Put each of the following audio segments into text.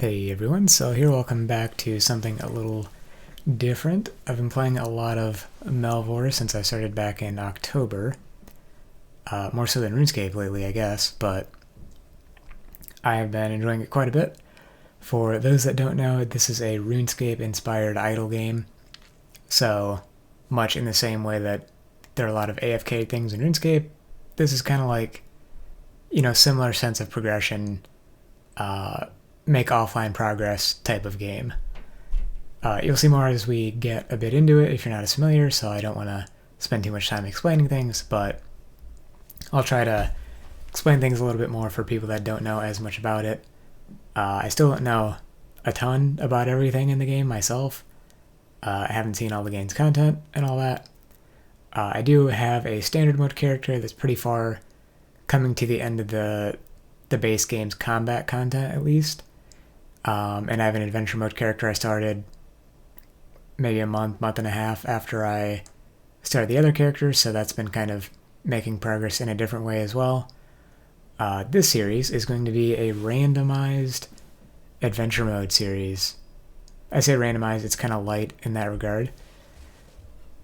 Hey everyone, so here welcome back to something a little different. I've been playing a lot of Melvor since I started back in October. More so than RuneScape lately, I guess, but I have been enjoying it quite a bit. For those that don't know, this is a RuneScape-inspired idle game, so much in the same way that there are a lot of AFK things in RuneScape, this is kind of like, similar sense of progression, make offline progress type of game. You'll see more as we get a bit into it if you're not as familiar, so I don't want to spend too much time explaining things, but I'll try to explain things a little bit more for people that don't know as much about it. I still don't know a ton about everything in the game myself. I haven't seen all the game's content and all that. I do have a standard mode character that's pretty far coming to the end of the base game's combat content, at least. And I have an adventure mode character I started maybe a month and a half after I started the other characters, so that's been kind of making progress in a different way as well. This series is going to be a randomized adventure mode series. I say randomized, it's kind of light in that regard.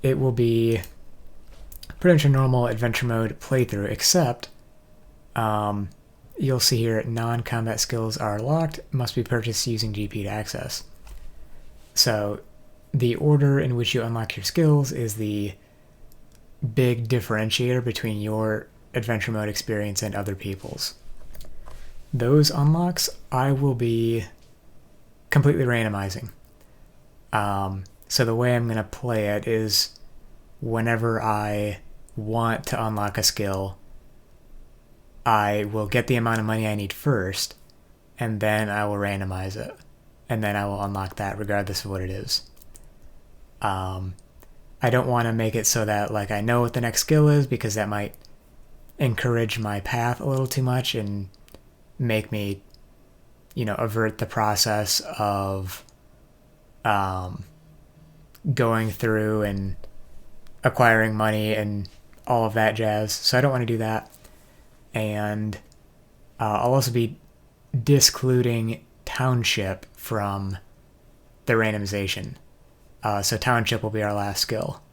It will be pretty much a normal adventure mode playthrough, except you'll see here non-combat skills are locked, must be purchased using GP to access. So the order in which you unlock your skills is the big differentiator between your adventure mode experience and other people's. Those unlocks I will be completely randomizing. So the way I'm going to play it is whenever I want to unlock a skill, I will get the amount of money I need first, and then I will randomize it. And then I will unlock that regardless of what it is. I don't want to make it so that I know what the next skill is, because that might encourage my path a little too much and make me, avert the process of going through and acquiring money and all of that jazz. So I don't want to do that. And I'll also be discluding Township from the randomization. So Township will be our last skill.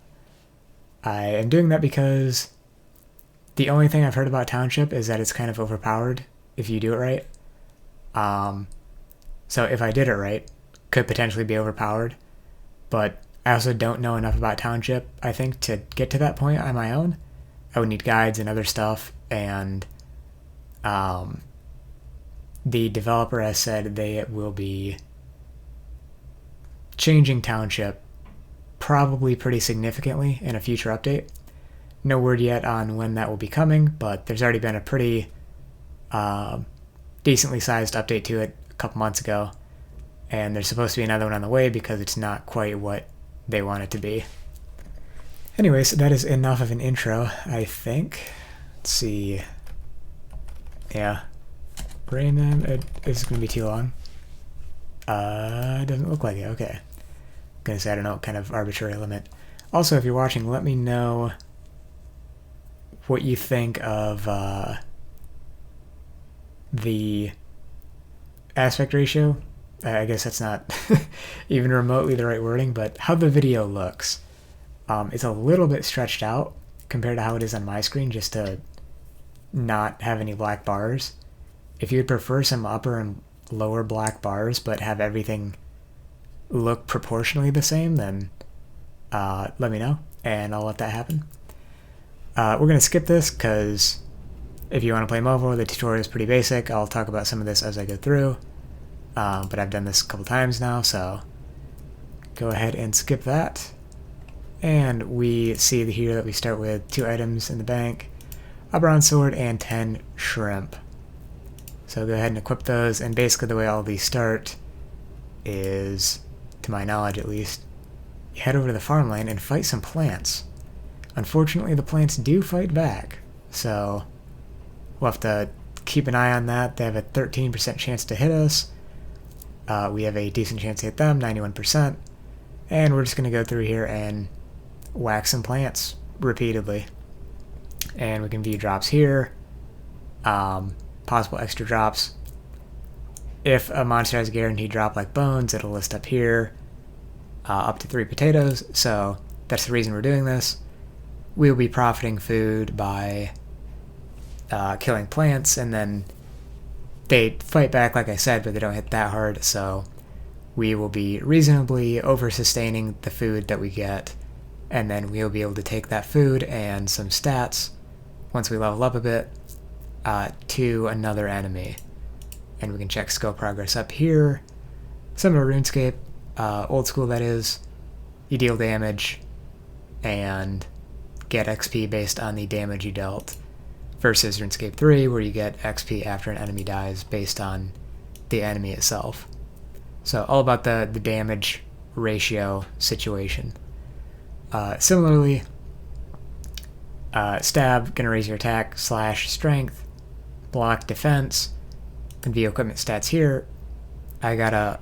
I am doing that because the only thing I've heard about Township is that it's kind of overpowered if you do it right. So if I did it right, could potentially be overpowered. But I also don't know enough about Township, I think, to get to that point on my own. I would need guides and other stuff, and the developer has said they will be changing Township probably pretty significantly in a future update. No word yet on when that will be coming, but there's already been a pretty decently sized update to it a couple months ago, and there's supposed to be another one on the way because it's not quite what they want it to be. Anyways, that is enough of an intro, I think. Let's see. Yeah. Random. It's going to be too long. Doesn't look like it. Okay. Gonna say, I don't know, kind of arbitrary limit. Also, if you're watching, let me know what you think of the aspect ratio. I guess that's not even remotely the right wording, but how the video looks. It's a little bit stretched out compared to how it is on my screen, just to not have any black bars. If you'd prefer some upper and lower black bars but have everything look proportionally the same, then let me know and I'll let that happen. We're going to skip this because if you want to play Melvor, the tutorial is pretty basic. I'll talk about some of this as I go through, but I've done this a couple times now, so go ahead and skip that. And we see here that we start with 2 items in the bank, a bronze sword, and 10 shrimp. So go ahead and equip those, and basically the way all these start is, to my knowledge at least, you head over to the farmland and fight some plants. Unfortunately, the plants do fight back, so we'll have to keep an eye on that. They have a 13% chance to hit us. We have a decent chance to hit them, 91%. And we're just going to go through here and whack some plants repeatedly. And we can view drops here, possible extra drops. if a monster has a guaranteed drop like bones, it'll list up here up to 3 potatoes. So that's the reason we're doing this. We'll be profiting food by killing plants, and then they fight back, like I said, but they don't hit that hard, so we will be reasonably over-sustaining the food that we get, and then we'll be able to take that food and some stats, once we level up a bit, to another enemy. And we can check skill progress up here. Similar to RuneScape, old school that is, you deal damage and get XP based on the damage you dealt, versus RuneScape 3 where you get XP after an enemy dies based on the enemy itself. So all about the damage ratio situation. Similarly, stab, gonna raise your attack, slash, strength, block, defense, can view equipment stats here. I got a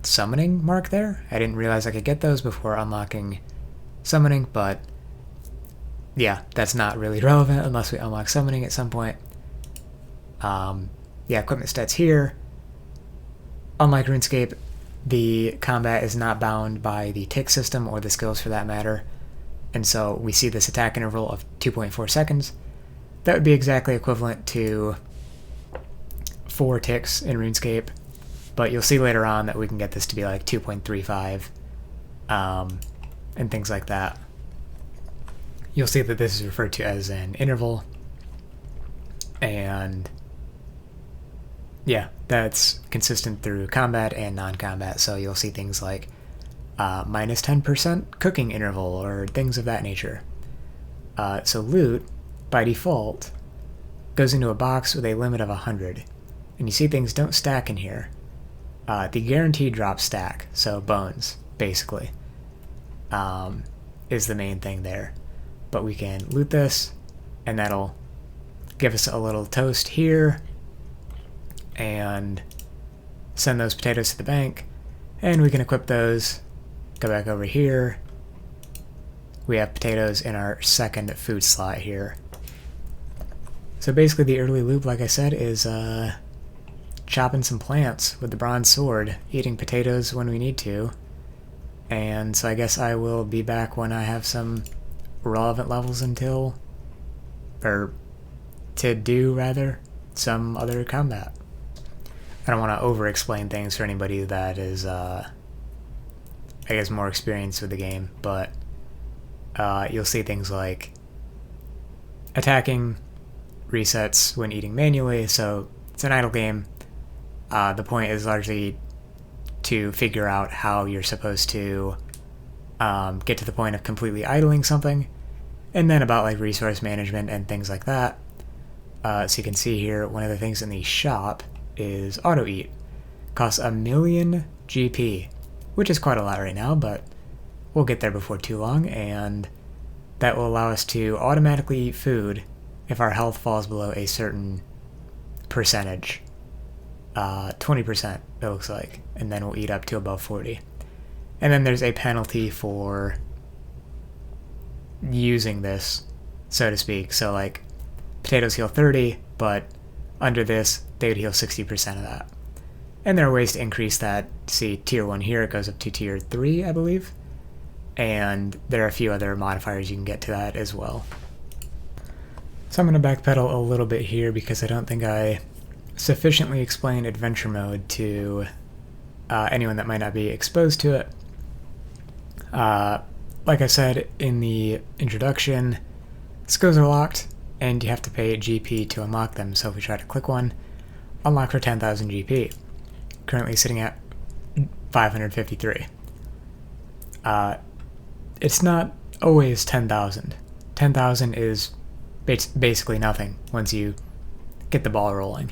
summoning mark there. I didn't realize I could get those before unlocking summoning, but yeah, that's not really relevant unless we unlock summoning at some point. Yeah, equipment stats here. Unlike RuneScape, the combat is not bound by the tick system or the skills for that matter, and so we see this attack interval of 2.4 seconds. That would be exactly equivalent to 4 ticks in RuneScape, but you'll see later on that we can get this to be like 2.35 and things like that. You'll see that this is referred to as an interval, and yeah, that's consistent through combat and non-combat, so you'll see things like minus 10% cooking interval or things of that nature. So loot, by default, goes into a box with a limit of 100, and you see things don't stack in here. The guaranteed drop stack, so bones, basically, is the main thing there. But we can loot this, and that'll give us a little toast here, and send those potatoes to the bank, and we can equip those, go back over here. We have potatoes in our second food slot here. So basically the early loop, like I said, is chopping some plants with the bronze sword, eating potatoes when we need to, and so I guess I will be back when I have some relevant levels to do some other combat. I don't want to over-explain things for anybody that is, I guess, more experienced with the game, but you'll see things like attacking resets when eating manually, so it's an idle game. The point is largely to figure out how you're supposed to get to the point of completely idling something, and then about like resource management and things like that. So you can see here, one of the things in the shop is auto eat. Costs 1,000,000 GP, which is quite a lot right now, but we'll get there before too long, and that will allow us to automatically eat food if our health falls below a certain percentage. 20% it looks like, and then we'll eat up to above 40. And then there's a penalty for using this, so to speak. So like potatoes heal 30, but under this they would heal 60% of that. And there are ways to increase that. See tier 1 here, it goes up to tier 3, I believe. And there are a few other modifiers you can get to that as well. So I'm going to backpedal a little bit here because I don't think I sufficiently explained adventure mode to anyone that might not be exposed to it. Like I said in the introduction, skills are locked, and you have to pay GP to unlock them. So if we try to click one, unlock for 10,000 GP. Currently sitting at 553. It's not always 10,000. 10,000 is basically nothing once you get the ball rolling.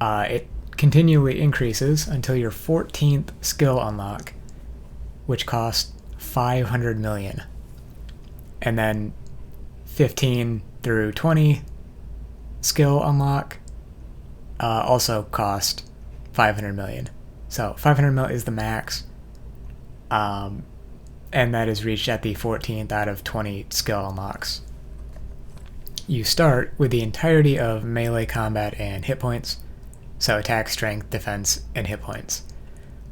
It continually increases until your 14th skill unlock, which costs 500 million. And then 15 through 20 skill unlock also cost 500 million. So 500 million is the max, and that is reached at the 14th out of 20 skill unlocks. You start with the entirety of melee combat and hit points, So attack, strength, defense, and hit points.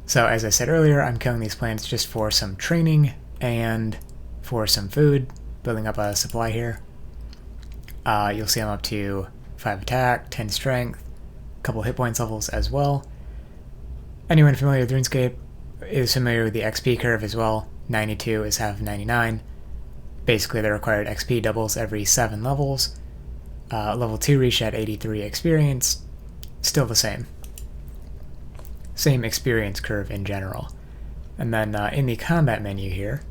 So as I said earlier, I'm killing these plants just for some training and for some food, building up a supply here. You'll see I'm up to 5 attack, 10 strength, a couple hit points levels as well. Anyone familiar with RuneScape is familiar with the XP curve as well. 92 is half of 99. Basically, the required XP doubles every 7 levels. Level 2 reached at 83 experience, still the same. Same experience curve in general. And then in the combat menu here,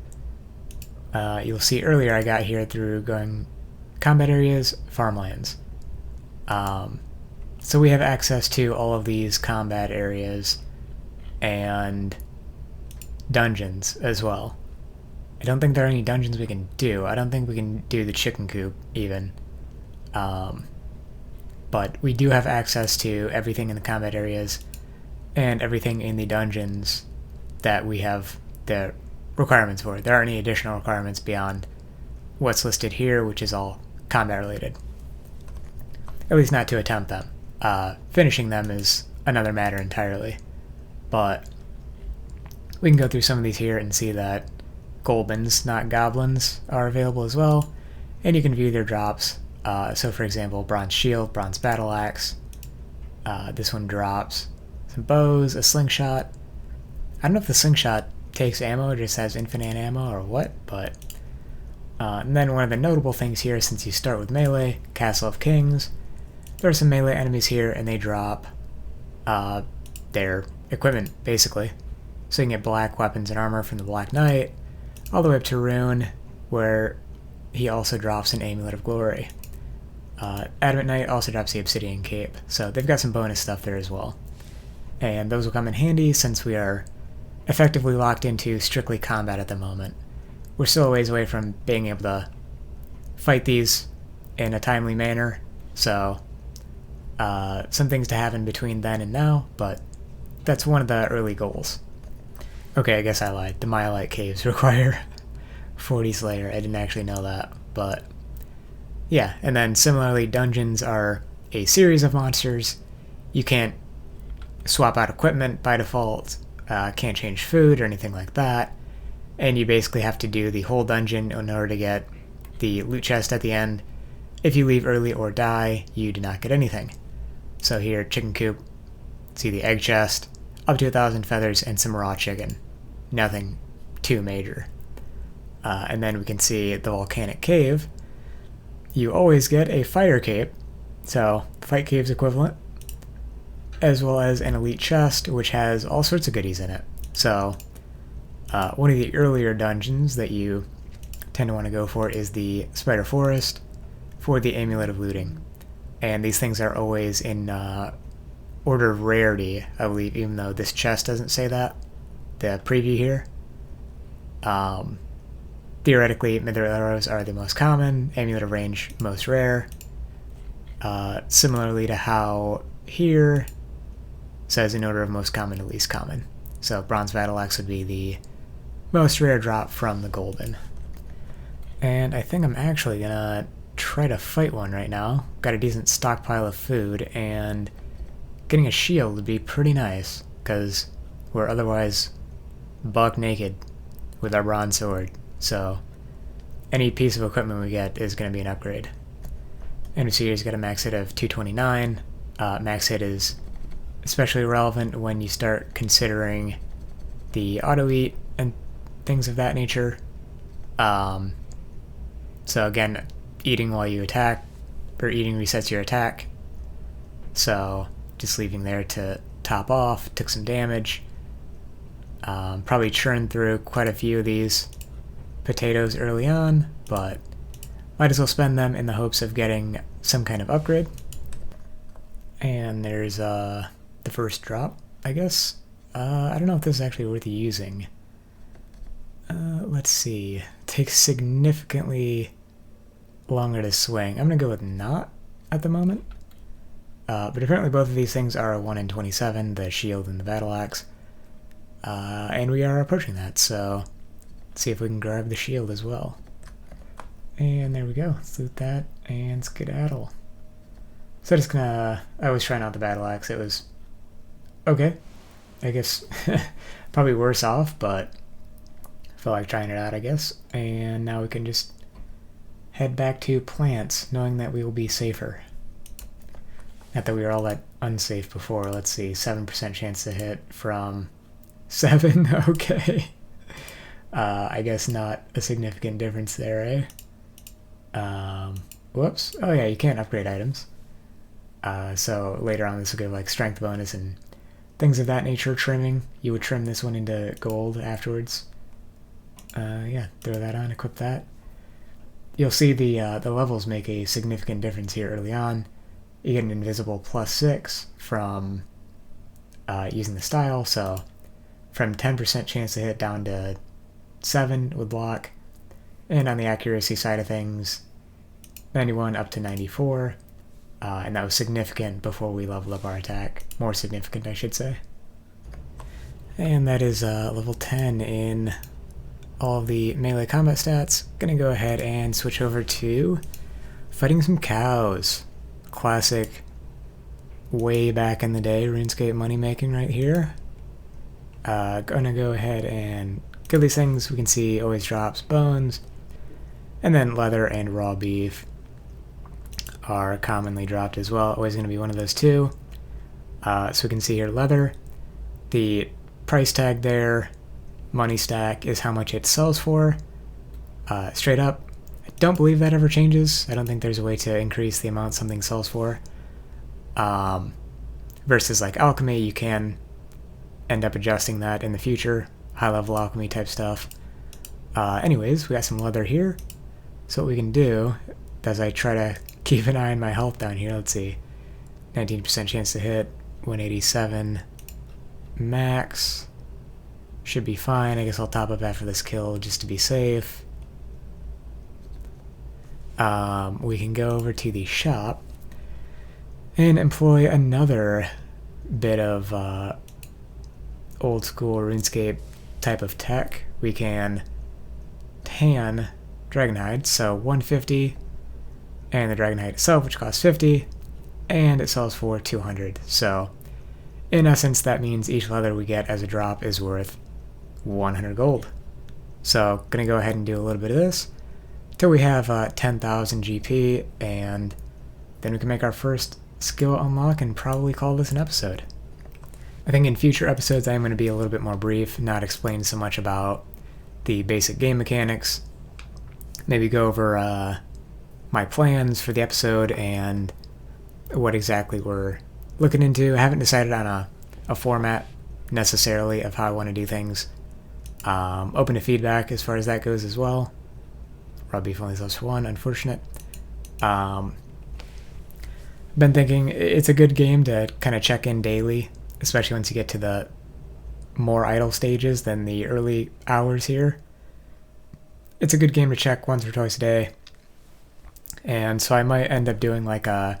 you'll see earlier I got here through going combat areas, farmlands. So we have access to all of these combat areas and dungeons as well. I don't think there are any dungeons we can do. I don't think we can do the chicken coop even. But we do have access to everything in the combat areas and everything in the dungeons that we have the requirements for. There aren't any additional requirements beyond what's listed here, which is all combat related. At least not to attempt them. Finishing them is another matter entirely. But we can go through some of these here and see that goblins, not goblins, are available as well. And you can view their drops. So for example, bronze shield, bronze battle axe. This one drops some bows, a slingshot. I don't know if the slingshot takes ammo or just has infinite ammo or what, but and then one of the notable things here, since you start with melee, Castle of Kings, there are some melee enemies here and they drop their equipment basically. So you can get black weapons and armor from the Black Knight, all the way up to Rune, where he also drops an Amulet of Glory. Adamant Knight also drops the Obsidian Cape, so they've got some bonus stuff there as well. And those will come in handy since we are effectively locked into strictly combat at the moment. We're still a ways away from being able to fight these in a timely manner, so some things to happen between then and now, but that's one of the early goals. Okay, I guess I lied. The Myelite Caves require 40 Slayer. I didn't actually know that, but yeah. And then similarly, dungeons are a series of monsters. You can't swap out equipment by default, can't change food or anything like that, and you basically have to do the whole dungeon in order to get the loot chest at the end. If you leave early or die, you do not get anything. So here, chicken coop, see the egg chest, up to 1,000 feathers and some raw chicken. Nothing too major. And then we can see the volcanic cave. You always get a fire cape, so fight cave's equivalent, as well as an elite chest, which has all sorts of goodies in it. So one of the earlier dungeons that you tend to want to go for is the Spider Forest for the Amulet of Looting. And these things are always in order of rarity, I believe, even though this chest doesn't say that. The preview here. Theoretically, Mithril arrows are the most common, Amulet of Range most rare. Similarly to how here says in order of most common to least common. So Bronze Battle Axe would be the most rare drop from the Golden. And I think I'm actually gonna try to fight one right now. Got a decent stockpile of food, and getting a shield would be pretty nice, because we're otherwise buck naked with our bronze sword. So any piece of equipment we get is going to be an upgrade. And we see he's got a max hit of 229. Max hit is especially relevant when you start considering the auto eat and things of that nature. So again, eating while you attack, or eating resets your attack. So just leaving there to top off, took some damage. Probably churned through quite a few of these potatoes early on, but might as well spend them in the hopes of getting some kind of upgrade. And there's the first drop, I guess. I don't know if this is actually worth using. Let's see. Takes significantly longer to swing. I'm gonna go with not at the moment. But apparently both of these things are a 1 in 27, the shield and the battle axe. And we are approaching that, so let's see if we can grab the shield as well. And there we go. Let's loot that and skedaddle. So just gonna... I was trying out the battle axe. It was Okay, I guess probably worse off, but felt like trying it out, I guess. And now we can just head back to plants, knowing that we will be safer. Not that we were all that unsafe before. Let's see, 7% chance to hit from 7. Okay. I guess not a significant difference there, eh? Whoops. Oh yeah, you can't upgrade items. So later on this will give like strength bonus and things of that nature trimming. You would trim this one into gold afterwards. Yeah, throw that on, equip that. You'll see the levels make a significant difference here early on. You get an invisible +6 from using the style, so from 10% chance to hit down to 7 with lock. And on the accuracy side of things, 91 up to 94. And that was significant before we leveled up our attack. More significant, I should say. And that is level 10 in all of the melee combat stats. Gonna go ahead and switch over to fighting some cows. Classic, way back in the day, RuneScape money making right here. Gonna go ahead and kill these things. We can see always drops bones, and then leather and raw beef are commonly dropped as well. Always going to be one of those two. So we can see here leather. The price tag there, money stack, is how much it sells for. Straight up, I don't believe that ever changes. I don't think there's a way to increase the amount something sells for. Versus like alchemy, you can end up adjusting that in the future. High level alchemy type stuff. Anyways, we got some leather here. So what we can do, as I try to keep an eye on my health down here, let's see. 19% chance to hit, 187 max. Should be fine. I guess I'll top up after this kill just to be safe. We can go over to the shop and employ another bit of old school RuneScape type of tech. We can tan Dragonhide, so 150, and the Dragonhide itself, which costs 50, and it sells for 200. So in essence, that means each leather we get as a drop is worth 100 gold. So gonna go ahead and do a little bit of this till we have 10,000 GP, and then we can make our first skill unlock and probably call this an episode. I think in future episodes I'm going to be a little bit more brief, not explain so much about the basic game mechanics, maybe go over my plans for the episode and what exactly we're looking into. I haven't decided on a format necessarily of how I want to do things. Open to feedback as far as that goes as well. Raw beef only sells for 1, unfortunate. Been thinking it's a good game to kind of check in daily, especially once you get to the more idle stages than the early hours here. It's a good game to check once or twice a day. And so I might end up doing like a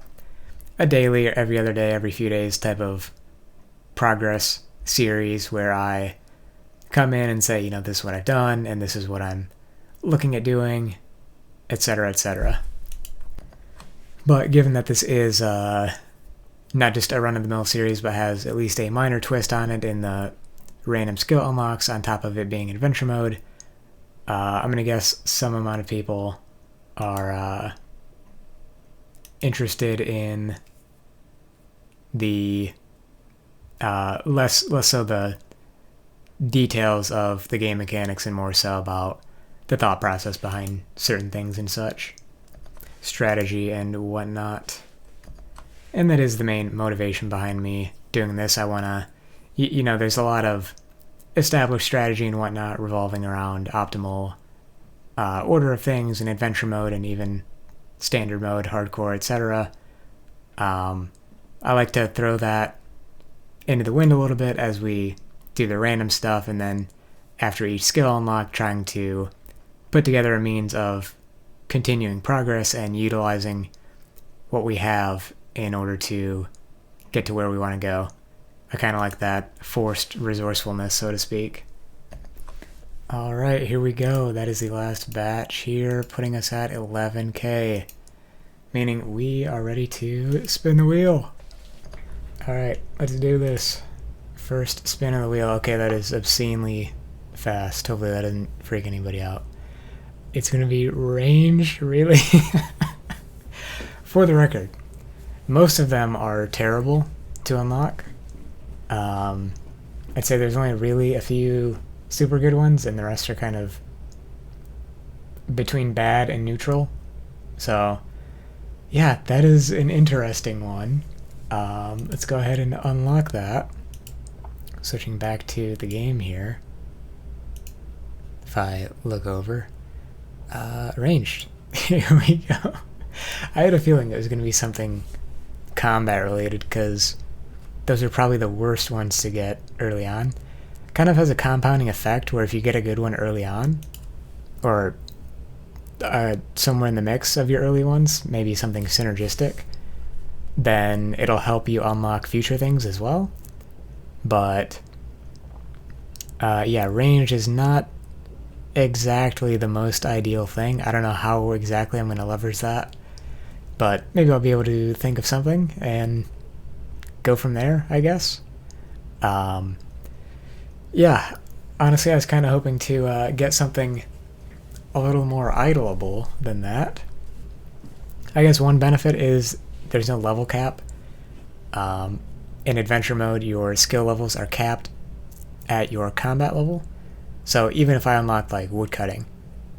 daily or every other day, every few days type of progress series where I come in and say, you know, this is what I've done and this is what I'm looking at doing, etc., etc. But given that this is not just a run-of-the-mill series, but has at least a minor twist on it in the random skill unlocks on top of it being adventure mode, I'm going to guess some amount of people are interested in the less so the details of the game mechanics and more so about the thought process behind certain things and such, strategy and whatnot. And that is the main motivation behind me doing this. I want to, you know, there's a lot of established strategy and whatnot revolving around optimal order of things in adventure mode and even standard mode, hardcore, etc. I like to throw that into the wind a little bit as we do the random stuff, and then after each skill unlock, trying to put together a means of continuing progress and utilizing what we have in order to get to where we want to go. I kind of like that forced resourcefulness, so to speak. Alright, here we go. That is the last batch here, putting us at 11k. Meaning we are ready to spin the wheel. Alright, let's do this. First spin of the wheel. Okay, that is obscenely fast. Hopefully that doesn't freak anybody out. It's going to be range, really? For the record, most of them are terrible to unlock. I'd say there's only really a few super good ones, and the rest are kind of between bad and neutral. So, yeah, that is an interesting one. Let's go ahead and unlock that. Switching back to the game here. If I look over, ranged. Here we go. I had a feeling it was going to be something combat related because those are probably the worst ones to get early on. Kind of has a compounding effect where if you get a good one early on, or somewhere in the mix of your early ones, maybe something synergistic, then it'll help you unlock future things as well. But yeah, range is not exactly the most ideal thing. I don't know how exactly I'm going to leverage that, but maybe I'll be able to think of something and go from there, I guess. Yeah, honestly, I was kind of hoping to get something a little more idleable than that. I guess one benefit is there's no level cap. In adventure mode, your skill levels are capped at your combat level. So even if I unlocked like woodcutting,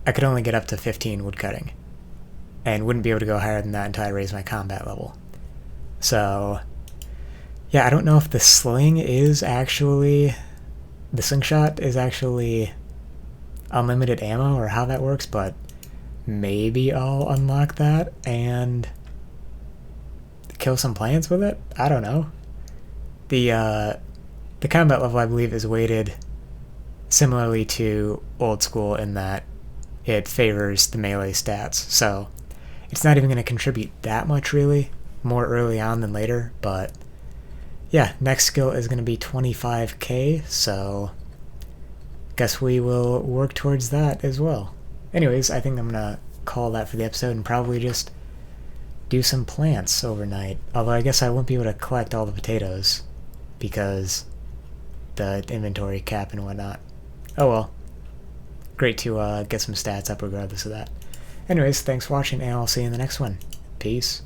I could only get up to 15 woodcutting and wouldn't be able to go higher than that until I raise my combat level. So yeah, I don't know if the slingshot is actually unlimited ammo or how that works, but maybe I'll unlock that and kill some plants with it. I don't know. The combat level, I believe, is weighted similarly to old school in that it favors the melee stats, so it's not even going to contribute that much really, more early on than later. But yeah, next skill is going to be 25k, so guess we will work towards that as well. Anyways, I think I'm going to call that for the episode and probably just do some plants overnight, although I guess I won't be able to collect all the potatoes because the inventory cap and whatnot. Oh well. Great to get some stats up regardless of that. Anyways, thanks for watching, and I'll see you in the next one. Peace.